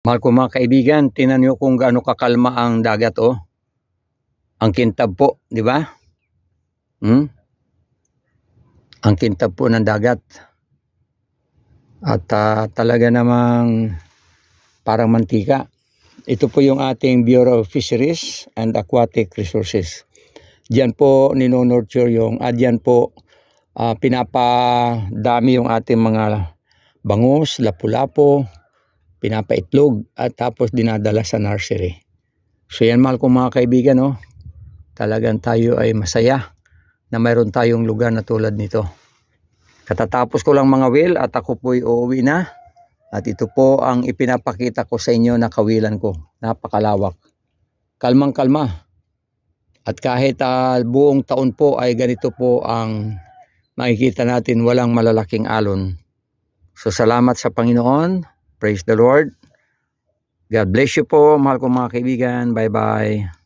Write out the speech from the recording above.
Mahal ko mga kaibigan, tingnan niyo kung gaano kakalma ang dagat, oh. Ang kintab po, di ba? Ang kintab po ng dagat. At talaga namang parang mantika. Ito po yung ating Bureau of Fisheries and Aquatic Resources. Diyan po ninonurture diyan po pinapadami yung ating mga bangus, lapu-lapu, pinapaitlog at tapos dinadala sa nursery. So yan, mahal kong mga kaibigan, oh. Talagang tayo ay masaya na mayroon tayong lugar na tulad nito. Katatapos ko lang mga will at ako po'y uuwi na. At ito po ang ipinapakita ko sa inyo na kawilan ko. Napakalawak. Kalmang kalma. At kahit buong taon po ay ganito po ang makikita natin, walang malalaking alon. So salamat sa Panginoon. Praise the Lord. God bless you po, mahal kong mga kaibigan. Bye bye.